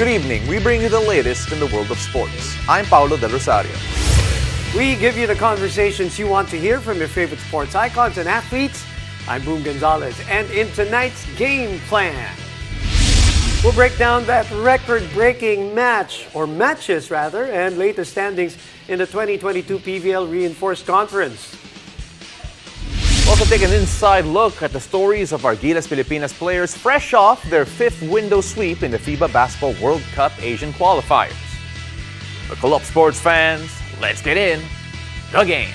Good evening. We bring you the latest in the world of sports. I'm Paulo Del Rosario. We give you the conversations you want to hear from your favorite sports icons and athletes. I'm Boom Gonzalez, and in tonight's game plan, we'll break down that record-breaking match, or matches rather, and latest standings in the 2022 PVL Reinforced Conference. We'll also take an inside look at the stories of our Gilas Pilipinas players fresh off their fifth window sweep in the FIBA Basketball World Cup Asian qualifiers. Buckle up, sports fans. Let's get in the game.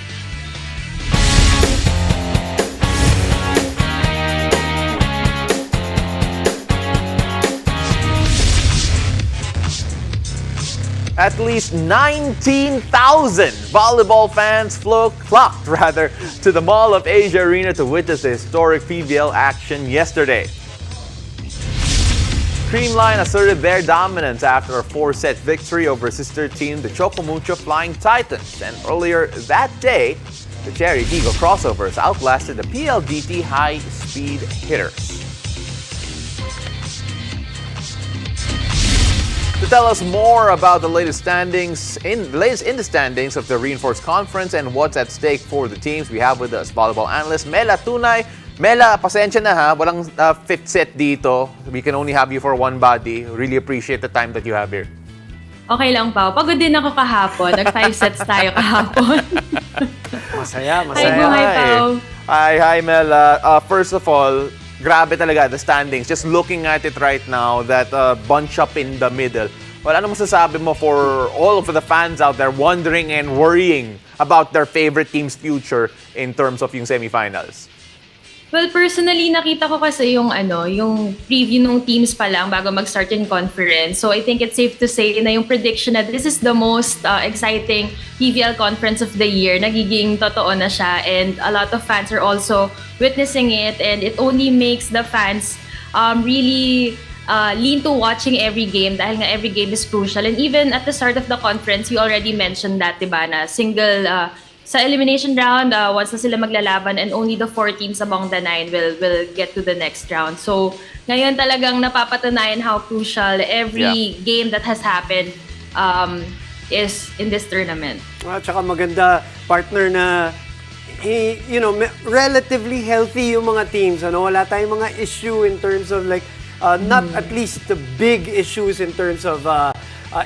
At least 19,000 volleyball fans flocked to the Mall of Asia Arena to witness the historic PBL action yesterday. Creamline asserted their dominance after a 4-set victory over sister team, the Chocomucho Flying Titans. And earlier that day, the Cherry Tigo Crossovers outlasted the PLDT high-speed hitters. To tell us more about the latest standings in the standings of the Reinforced Conference and what's at stake for the teams, we have with us volleyball analyst Mela Tunay. Mela, pasensya na ha, walang fifth set dito. We can only have you for one body. Really appreciate the time that you have here. Okay lang, Pao. Pagod din ako kahapon. Nag-5 sets tayo kahapon. Masaya. Hi, Pao. Hi, Mela. First of all, grabe talaga the standings. Just looking at it right now, that bunch up in the middle. Well, ano masasabi mo for all of the fans out there wondering and worrying about their favorite team's future in terms of yung semifinals? Well, personally, nakita ko kasi yung preview ng teams pa lang bago mag-start yung conference. So I think it's safe to say na yung prediction na this is the most exciting PVL conference of the year. Nagiging totoo na siya, and a lot of fans are also witnessing it, and it only makes the fans really lean to watching every game dahil nga every game is crucial. And even at the start of the conference, you already mentioned that, diba, na single sa elimination round, once na sila maglalaban, and only the 4 teams among the 9 will get to the next round. So, ngayon talagang napapatunayan how crucial every game that has happened is in this tournament. Tsaka maganda, partner, na relatively healthy yung mga teams. Wala tayong mga issue in terms of not at least the big issues in terms of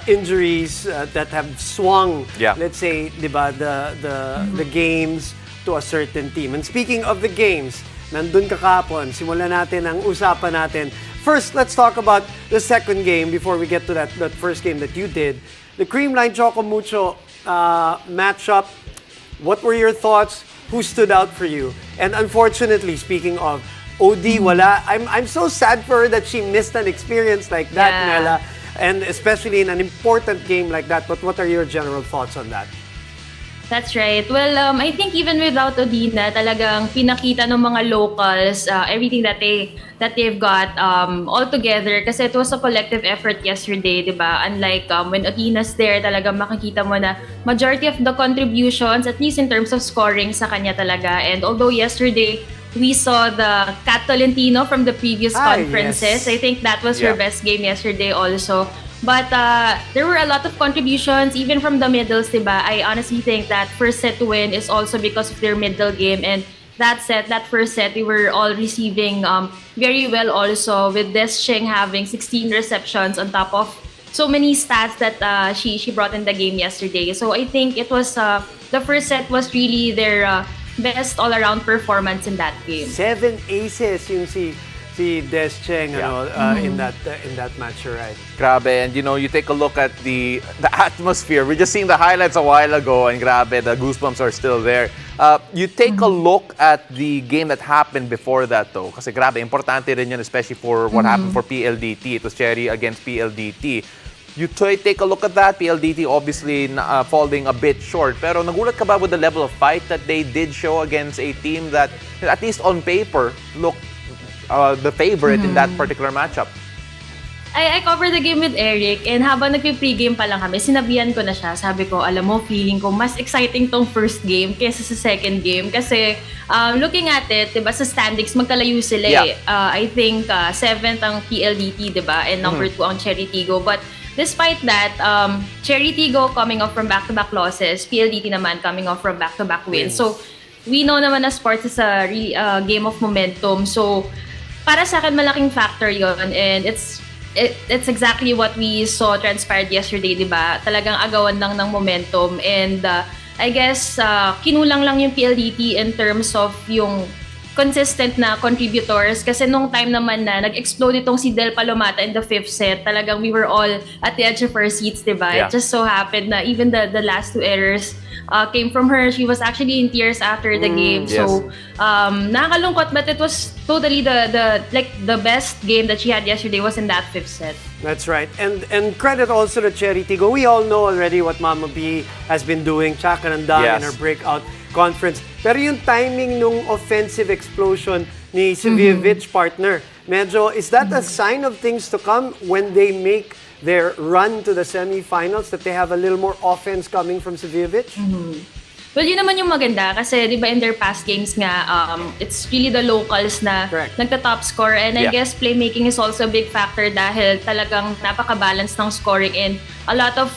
injuries that have swung, let's say, diba, the games to a certain team. And speaking of the games, nandun ka kahapon, simulan natin ang usapan natin. First, let's talk about the second game before we get to that first game that you did. The Creamline Chocomucho matchup. What were your thoughts? Who stood out for you? And unfortunately, speaking of OD, wala. I'm so sad for her that she missed an experience like that, Mela. And especially in an important game like that. But what are your general thoughts on that? That's right. Well, I think even without Odina, talagang pinakita ng mga locals everything that they've got all together, kasi it was a collective effort yesterday, diba? Unlike when Odina's there, talagang makikita mo na majority of the contributions, at least in terms of scoring, sa kanya talaga. And although yesterday we saw the Kat Tolentino from the previous conferences, yes. I think that was her best game yesterday also. But there were a lot of contributions, even from the middles, diba? I honestly think that first set win is also because of their middle game. And that first set, we were all receiving very well also, with Des Cheng having 16 receptions on top of so many stats that she brought in the game yesterday. So I think it was, the first set was really their best all-around performance in that game. 7 aces yung si Des Cheng in that match, right? Grabe, and you take a look at the atmosphere. We're just seeing the highlights a while ago, and grabe, the goosebumps are still there. You take a look at the game that happened before that, though, kasi grabe, importante rin yun, especially for what happened for PLDT. It was Cherry against PLDT. You take a look at that. PLDT obviously falling a bit short. Pero nagulat ka ba with the level of fight that they did show against a team that, at least on paper, looked the favorite in that particular matchup? I covered the game with Eric, and habang nagpi-pregame pa lang kami, sinabihan ko na siya. Sabi ko, alam mo, feeling ko mas exciting tong first game kaysa sa second game. Kasi looking at it, diba, sa standings, magkalayo sila eh. I think 7th ang PLDT, diba? And number 2 ang Cherry Tigo. But despite that, Cherry Tigo coming off from back-to-back losses, PLDT naman coming off from back-to-back wins. So, we know naman na sports is a game of momentum. So, para sa akin, malaking factor yon, and it's exactly what we saw transpired yesterday, di ba? Talagang agawan lang ng momentum, and I guess kinulang lang yung PLDT in terms of yung consistent na contributors, kasi nung time naman na nag-explode itong si Del Palomata in the 5th set, talagang we were all at the edge of our seats, di ba? It just so happened na even the last 2 errors came from her. She was actually in tears after the game. Yes. So, nakakalungkot, but it was totally the best game that she had yesterday was in that 5th set. That's right. And credit also to Cherry Tigo. We all know already what Mama B has been doing, Chakanandang in her breakout conference. Pero yung timing nung offensive explosion ni Sivievich partner, medyo, is that a sign of things to come when they make their run to the semifinals, that they have a little more offense coming from Sivievich? Well, yun naman yung maganda kasi, di ba, in their past games nga, it's really the locals na nagta-top score, and I guess playmaking is also a big factor dahil talagang napaka-balance ng scoring, and a lot of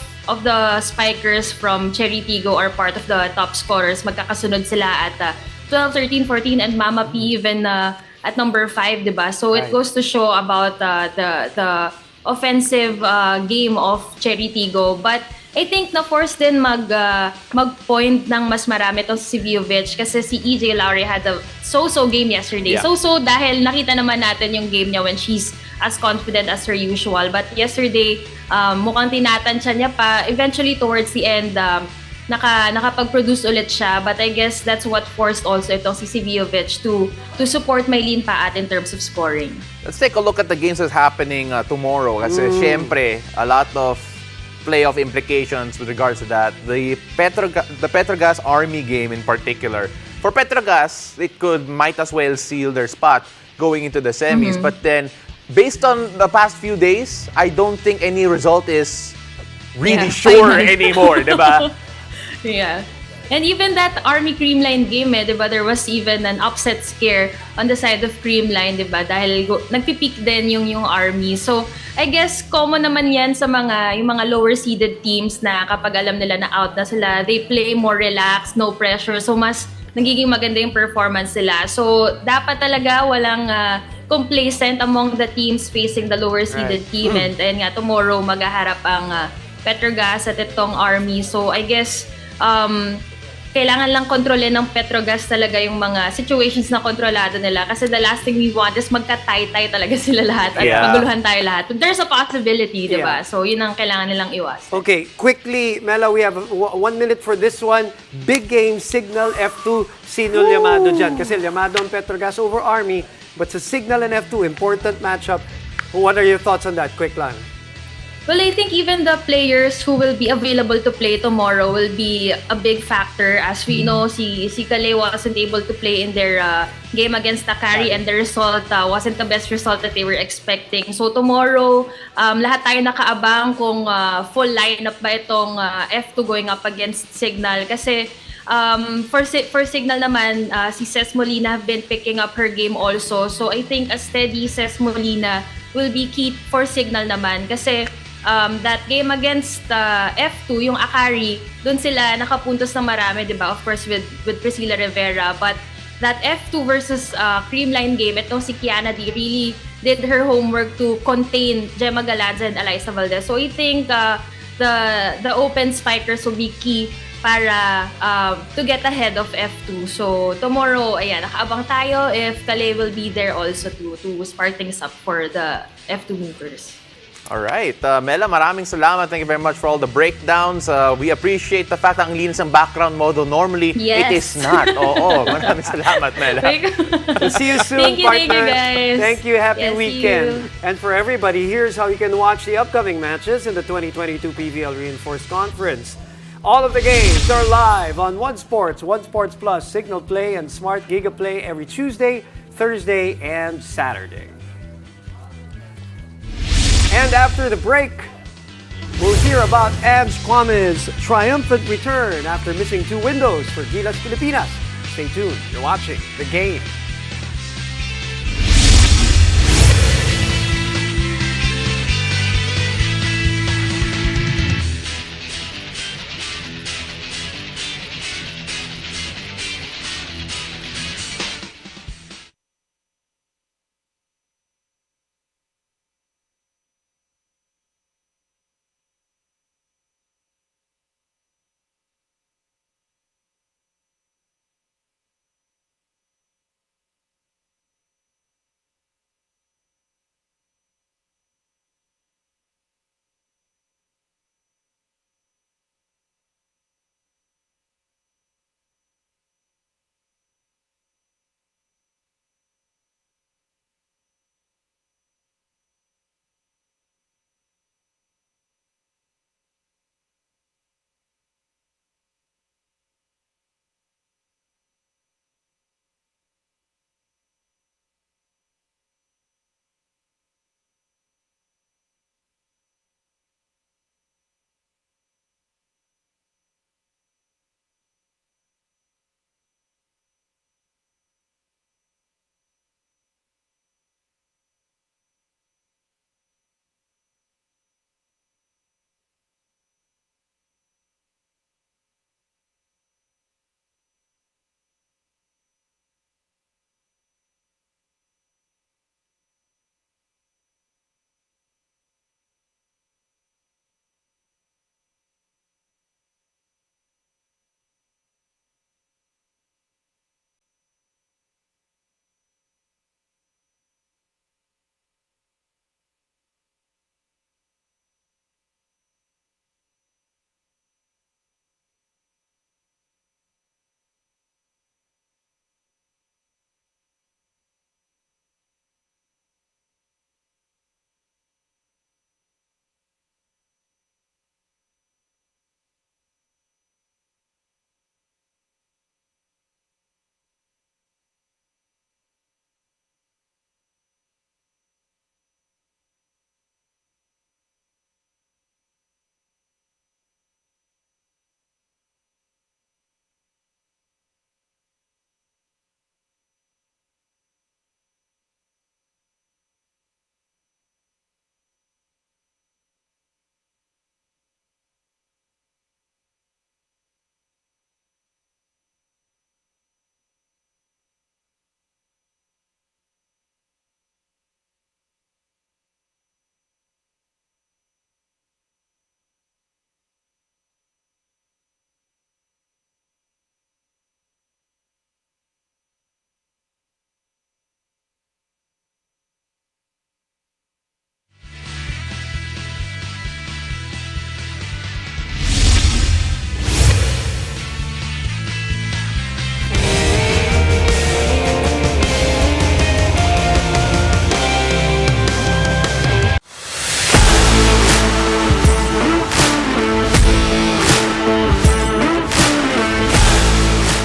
the spikers from Cherry Tigo are part of the top scorers. Magkakasunod sila at 12, 13, 14, and Mama P even at number 5, di ba? So it goes to show about the offensive game of Cherry Tigo. But I think na-force din mag-point ng mas marami itong si Sivievich kasi si EJ Lowry had a so-so game yesterday. So-so dahil nakita naman natin yung game niya when she's as confident as her usual. But yesterday, mukhang tinatansya niya pa. Eventually, towards the end, nakapag-produce ulit siya. But I guess that's what forced also itong si Sivievich to support Mylene Paat in terms of scoring. Let's take a look at the games that's happening tomorrow. Kasi syempre, a lot of playoff implications with regards to that. The Petrogas Army game in particular. For Petrogas, it might as well seal their spot going into the semis. But then, based on the past few days, I don't think any result is really sure anymore, diba? Yeah. And even that Army Creamline game, diba, there was even an upset scare on the side of Creamline, diba? Dahil nagpipeak din yung Army. So, I guess common naman yan sa yung mga lower seeded teams na kapag alam nila na out na sila, they play more relaxed, no pressure. So, mas nagiging maganda yung performance nila. So, dapat talaga walang complacent among the teams facing the lower seeded team. And nga, tomorrow maghaharap ang Petrogas at itong Army. So, I guess kailangan lang kontrolin ng Petrogas talaga yung mga situations na kontrolado nila, kasi the last thing we want is magka-tie-tie talaga sila lahat at maguluhan tayo lahat. But there's a possibility, diba? So, yun ang kailangan nilang iwas. Okay, quickly, Mela, we have 1 minute for this one. Big game, Signal F2, sino Llamado dyan? Kasi Llamado and Petrogas over Army, but sa Signal and F2, important matchup. What are your thoughts on that? Quick lang. Well, I think even the players who will be available to play tomorrow will be a big factor. As we know, si Calais wasn't able to play in their game against Takari, and the result wasn't the best result that they were expecting. So tomorrow, lahat tayo nakaabang kung full lineup ba itong F2 going up against Signal. Kasi for Signal naman, si Ces Molina have been picking up her game also. So I think a steady Ces Molina will be key for Signal naman. Kasi that game against F2, yung Akari, doon sila nakapuntos na marami, di ba? Of course, with Priscilla Rivera. But that F2 versus Creamline game, itong si Kiana D really did her homework to contain Gemma Galanza and Alyssa Valdez. So I think the open spikers will be key para to get ahead of F2. So tomorrow, ayan, nakaabang tayo if Calais will be there also to spark things up for the F2 movers. Alright. Mela, maraming salamat. Thank you very much for all the breakdowns. We appreciate the fact na ang linis ng background model. Normally, it is not. Oo, maraming salamat, Mela. We'll see you soon, thank you, partner. Thank you, guys. Thank you. Happy weekend. You. And for everybody, here's how you can watch the upcoming matches in the 2022 PVL Reinforced Conference. All of the games are live on One Sports, One Sports Plus, Signal Play, and Smart Giga Play every Tuesday, Thursday, and Saturday. And after the break, we'll hear about Ange Kwame's triumphant return after missing 2 windows for Gilas Pilipinas. Stay tuned. You're watching The Game.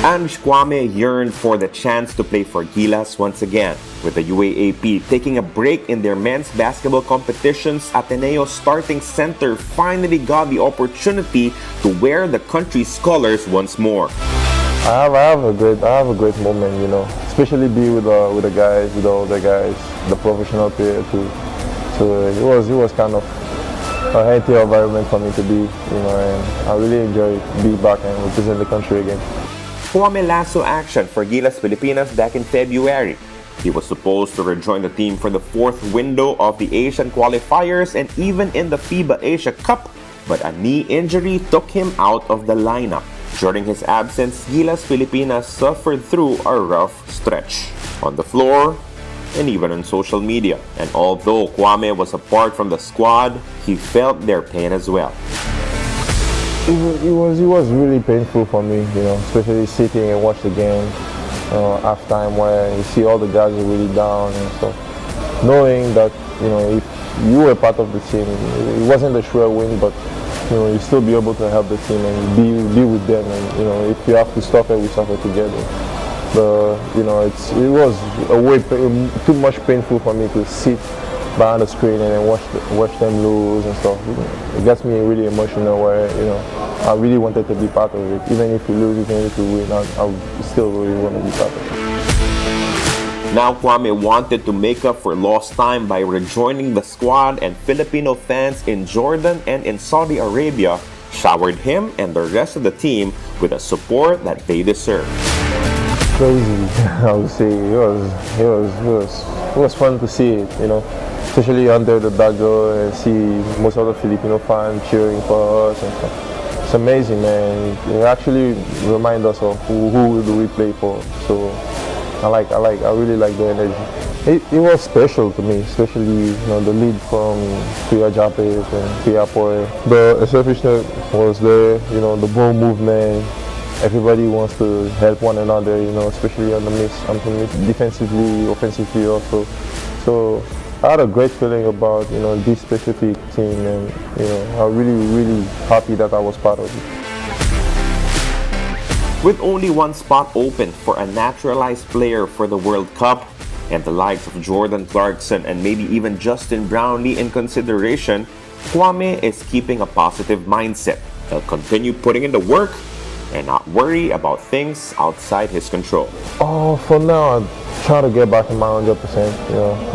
Ange Kwame yearned for the chance to play for Gilas once again, with the UAAP taking a break in their men's basketball competitions. Ateneo starting center finally got the opportunity to wear the country's colors once more. I have a great moment, you know, especially be with the guys, with all the guys, the professional player too. So it was kind of a healthy environment for me to be, you know, and I really enjoy being back and represent the country again. Kwame lasso action for Gilas Pilipinas back in February. He was supposed to rejoin the team for the 4th window of the Asian qualifiers and even in the FIBA Asia Cup, but a knee injury took him out of the lineup. During his absence, Gilas Pilipinas suffered through a rough stretch on the floor and even on social media. And although Kwame was apart from the squad, he felt their pain as well. It was really painful for me, you know, especially sitting and watch the game halftime where you see all the guys are really down and stuff. Knowing that, you know, if you were part of the team, it wasn't a sure win, but you know, you still be able to help the team and be with them. And you know, if you have to suffer, we suffer together. But you know, it was too much painful for me to sit behind the screen and then watch them lose and stuff. It gets me really emotional where, I really wanted to be part of it. Even if we lose, even if we win, I still really want to be part of it. Now Kwame wanted to make up for lost time by rejoining the squad, and Filipino fans in Jordan and in Saudi Arabia showered him and the rest of the team with the support that they deserve. Crazy, I would say. It was fun to see it, especially under the Dago and see most of the Filipino fans cheering for us and stuff. It's amazing, man. It actually reminds us of who do we play for. So I really like the energy. It was special to me, especially the lead from Kuya Japes and Kuya Poy. The selfishness was there, the ball movement. Everybody wants to help one another, especially on the miss, defensively, offensively also. So I had a great feeling about this specific team, and I'm really happy that I was part of it. With only one spot open for a naturalized player for the World Cup, and the likes of Jordan Clarkson and maybe even Justin Brownlee in consideration, Kwame is keeping a positive mindset. He'll continue putting in the work and not worry about things outside his control. For now, I try to get back in my 100%. I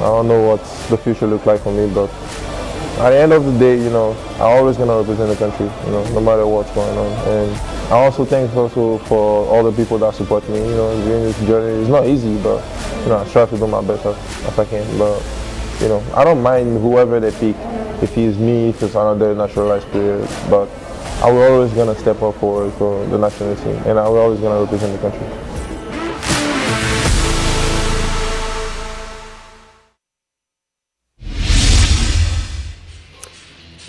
don't know what the future looks like for me, but at the end of the day, I'm always going to represent the country, no matter what's going on. And I also thank also for all the people that support me, during this journey. It's not easy, but, I try to do my best as I can. But, I don't mind whoever they pick, if it's me, if it's another naturalized player, but I will always going to step up for the national team, and I will always going to represent the country.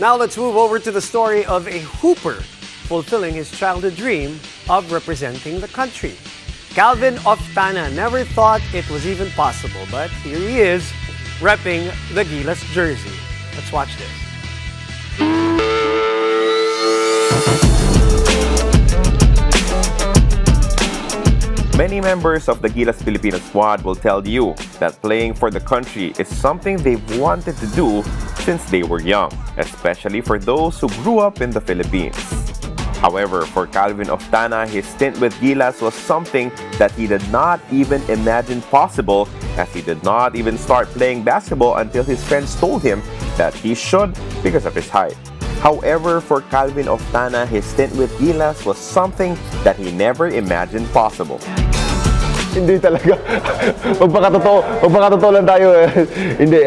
Now let's move over to the story of a hooper fulfilling his childhood dream of representing the country. Calvin Oftana never thought it was even possible, but here he is, repping the Gilas jersey. Let's watch this. Many members of the Gilas Filipino squad will tell you that playing for the country is something they've wanted to do since they were young, especially for those who grew up in the Philippines. However, for Calvin Oftana, his stint with Gilas was something that he did not even imagine possible, as he did not even start playing basketball until his friends told him that he should because of his height. However, for Calvin Oftana, his stint with Gilas was something that he never imagined possible. Hindi talaga. Magpakatotoo lang tayo. Hindi,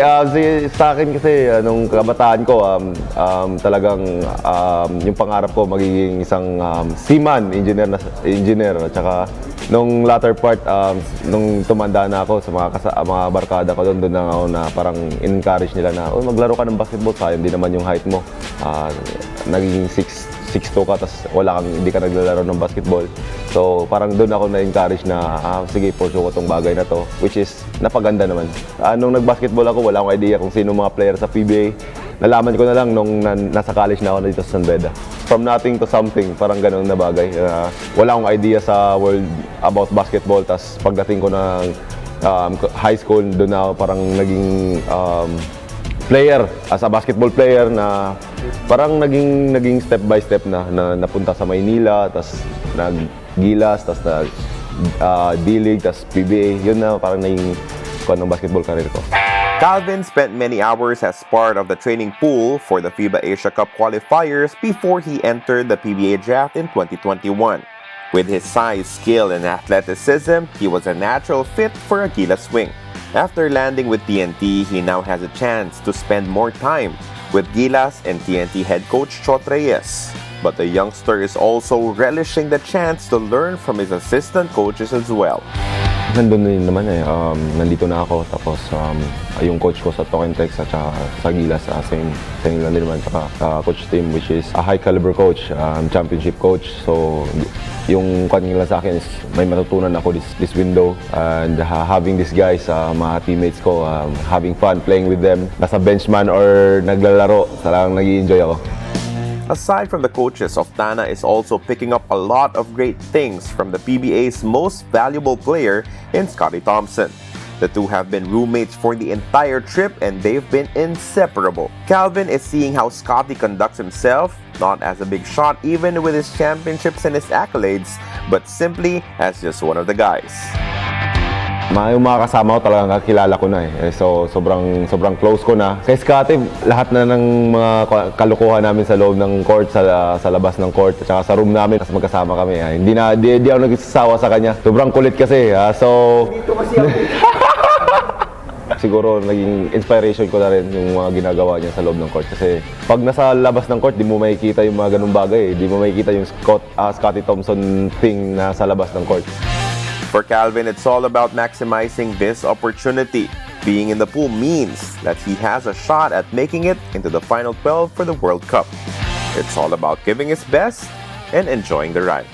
sa akin kasi nung kabataan ko, talagang yung pangarap ko magiging isang seaman, engineer. At saka nung latter part, nung tumanda na ako sa mga barkada ko doon na ako na parang encourage nila na, maglaro ka ng basketball, sayang din naman yung height mo. Naging 6'2" ka, tapos hindi ka naglalaro ng basketball. So parang doon ako na-encourage na, sige, pursue ko tong bagay na to, which is napaganda naman. Nung nag-basketball ako, wala akong idea kung sino mga player sa PBA. Nalaman ko na lang nung nasa college na ako dito sa San Beda. From nothing to something, parang ganun na bagay. Wala akong idea sa world about basketball, tapos pagdating ko ng high school, doon na ako parang naging player, as a basketball player na parang naging step by step na napunta sa Maynila, tas nag-Gilas, tas D-League, tas PBA. Yun na parang naging ng basketball career ko. Calvin spent many hours as part of the training pool for the FIBA Asia Cup qualifiers before he entered the PBA draft in 2021. With his size, skill, and athleticism, he was a natural fit for a Gilas swing. After landing with TNT, he now has a chance to spend more time with Gilas and TNT head coach Chot Reyes. But the youngster is also relishing the chance to learn from his assistant coaches as well. Nandun din naman nandito na ako, tapos yung coach ko sa Tokentex at sa Gilas, same lang din naman, saka coach team, which is a high caliber coach, championship coach. So yung kanila sa akin is may matutunan ako this window, and having these guys, mga teammates ko, having fun playing with them, nasa bench man or naglalaro, talagang nag-i-enjoy ako. Aside from the coaches, Oftana is also picking up a lot of great things from the PBA's most valuable player in Scotty Thompson. The two have been roommates for the entire trip and they've been inseparable. Calvin is seeing how Scottie conducts himself, not as a big shot even with his championships and his accolades, but simply as just one of the guys. Yung mga kasama ko talagang kakilala ko na eh. So sobrang close ko na. Kay Scottie, lahat na ng mga kalukuhan namin sa loob ng court, sa labas ng court, at saka sa room namin, kasi magkasama kami. Hindi ako nagsasawa sa kanya. Sobrang kulit kasi. So siguro naging inspiration ko na rin yung mga ginagawa niya sa loob ng court. Kasi pag nasa labas ng court, di mo makikita yung mga ganung bagay. Di mo makikita yung Scottie Thompson thing na sa labas ng court. For Calvin, it's all about maximizing this opportunity. Being in the pool means that he has a shot at making it into the final 12 for the World Cup. It's all about giving his best and enjoying the ride.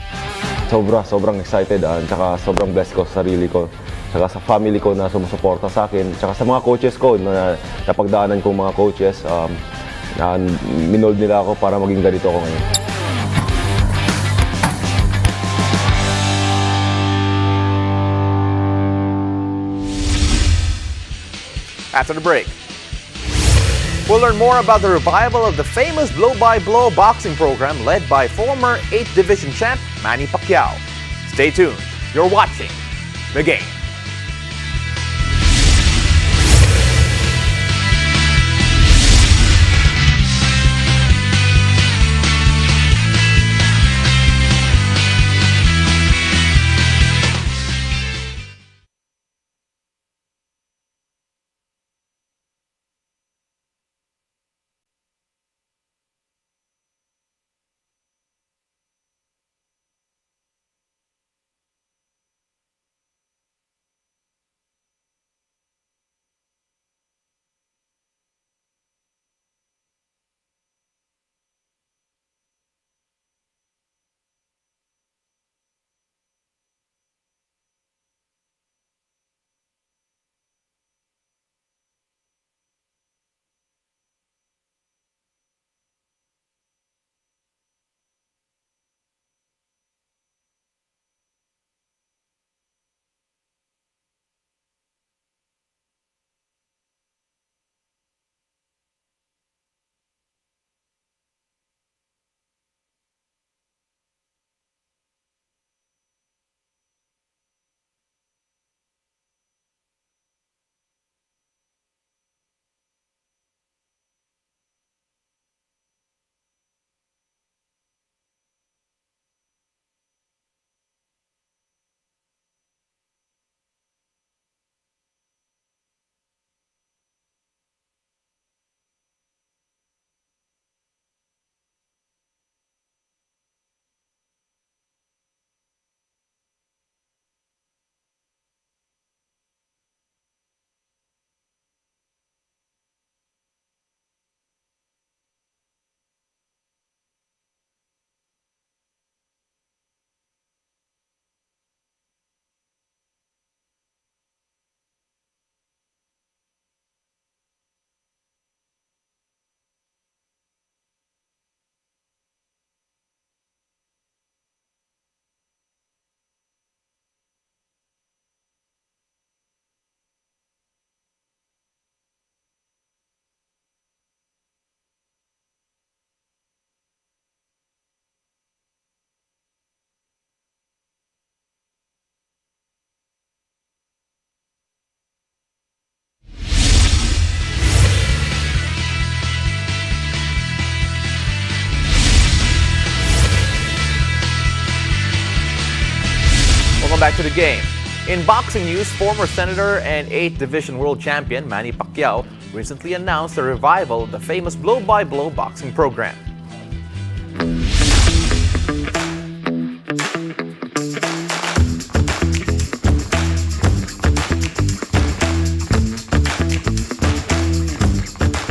Sobrang excited tsaka sobrang blessed ko sa sarili ko, tsaka sa family ko na sumusuporta sa akin, tsaka sa mga coaches ko na napagdaanan kong mga coaches, na minold nila ako para maging ganito ako ngayon. After the break, we'll learn more about the revival of the famous blow-by-blow boxing program led by former 8th Division champ Manny Pacquiao. Stay tuned. You're watching The Game. Welcome back to The Game. In boxing news, former senator and 8th Division world champion Manny Pacquiao recently announced the revival of the famous blow-by-blow boxing program.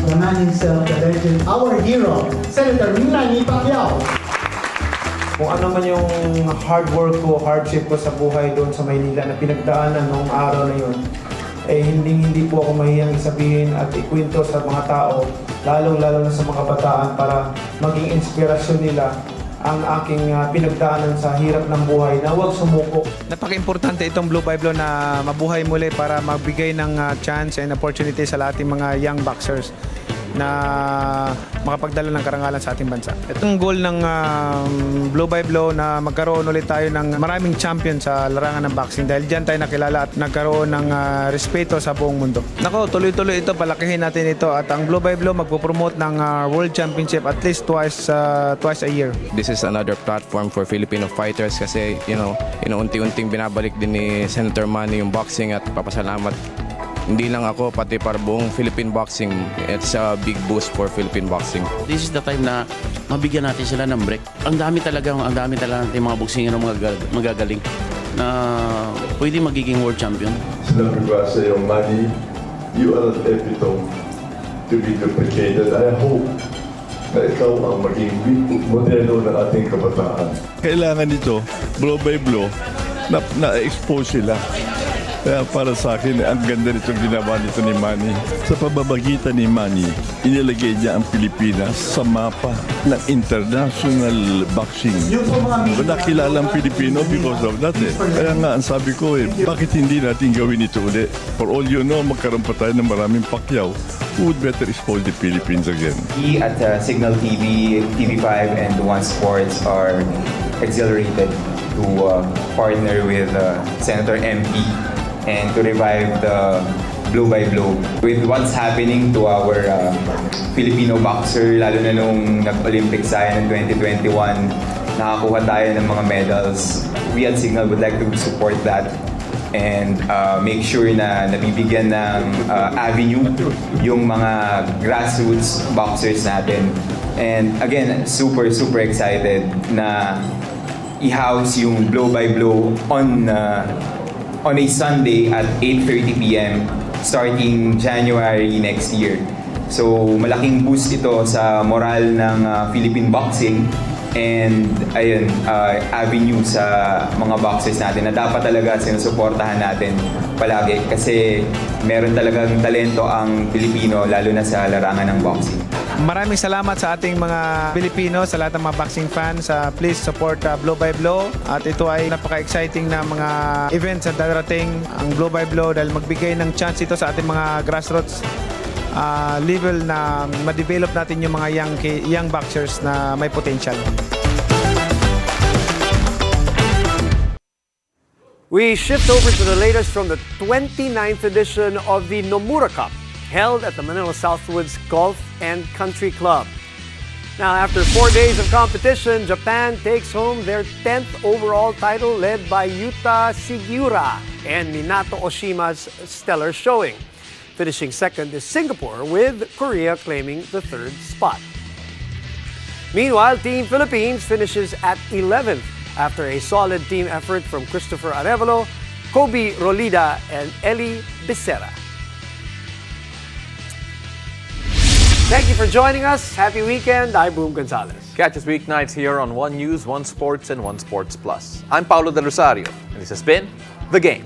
The man himself, the legend, our hero, Senator Manny Pacquiao. Kung ano man yung hard work ko, hardship ko sa buhay doon sa Maynila na pinagdaanan noong araw na yun, eh hindi po ako mahiyang isabihin at ikwento sa mga tao, lalong-lalo na sa mga bataan para maging inspirasyon nila ang aking pinagdaanan sa hirap ng buhay na huwag sumuko. Napaka-importante itong Blue by Blue na mabuhay muli para magbigay ng chance and opportunity sa lahat ng mga young boxers na makapagdala ng karangalan sa ating bansa. Itong goal ng Blue by Blue na magkaroon ulit tayo ng maraming champion sa larangan ng boxing dahil dyan tayo nakilala at nagkaroon ng respeto sa buong mundo. Nako, tuloy-tuloy ito, palakihin natin ito at ang Blue by Blue magpo-promote ng World Championship at least twice a year. This is another platform for Filipino fighters kasi unti-unting binabalik din ni Senator Manny yung boxing at papasalamat hindi lang ako, pati para buong Philippine boxing. It's a big boost for Philippine boxing. This is the time na mabigyan natin sila ng break. Ang dami talaga natin mga boxingero magagaling na pwede magiging world champion. Sinabi ko sa iyo, Manny, you are an epitome to be duplicated. I hope na ikaw ang maging modelo ng ating kabataan. Kailangan nito, blow by blow, na-expose sila. Kaya para sa akin, ang ganda nitong ginawa nito ni Manny. Sa pababagitan ni Manny, inilagay niya ang Pilipinas sa mapa ng international boxing. Nakilala ang Pilipino because of that eh. Kaya nga, ang sabi ko bakit hindi natin gawin ito ulit? For all you know, magkaroon pa tayo ng maraming Pacquiao. Who would better expose the Philippines again? We at Signal TV, TV5, and One Sports are exhilarated to partner with Senator MP and to revive the Blue by Blue. With what's happening to our Filipino boxer, lalo na nung nag-Olympics tayo ng 2021, nakakuha tayo ng mga medals. We at Signal would like to support that and make sure na nabibigyan ng avenue yung mga grassroots boxers natin. And again, super excited na i-house yung Blow by Blow on a Sunday at 8:30 p.m. starting January next year. So malaking boost ito sa moral ng Philippine boxing and avenue sa mga boxers natin na dapat talaga sinusuportahan natin palagi kasi meron talagang talento ang Pilipino lalo na sa larangan ng boxing. Maraming salamat sa ating mga Pilipino, sa lahat ng mga boxing fans. Please support Blow by Blow. At ito ay napaka-exciting na mga events na darating ang Blow by Blow dahil magbigay ng chance ito sa ating mga grassroots level na ma-develop natin yung mga young boxers na may potential. We shift over to the latest from the 29th edition of the Nomura Cup, held at the Manila Southwoods Golf and Country Club. Now, after 4 days of competition, Japan takes home their 10th overall title led by Yuta Sugiura and Minato Oshima's stellar showing. Finishing second is Singapore, with Korea claiming the third spot. Meanwhile, Team Philippines finishes at 11th after a solid team effort from Christopher Arevalo, Kobe Rolida, and Eli Becerra. Thank you for joining us. Happy weekend. I'm Boom Gonzalez. Catch us weeknights here on One News, One Sports, and One Sports Plus. I'm Paulo Del Rosario, and this has been The Game.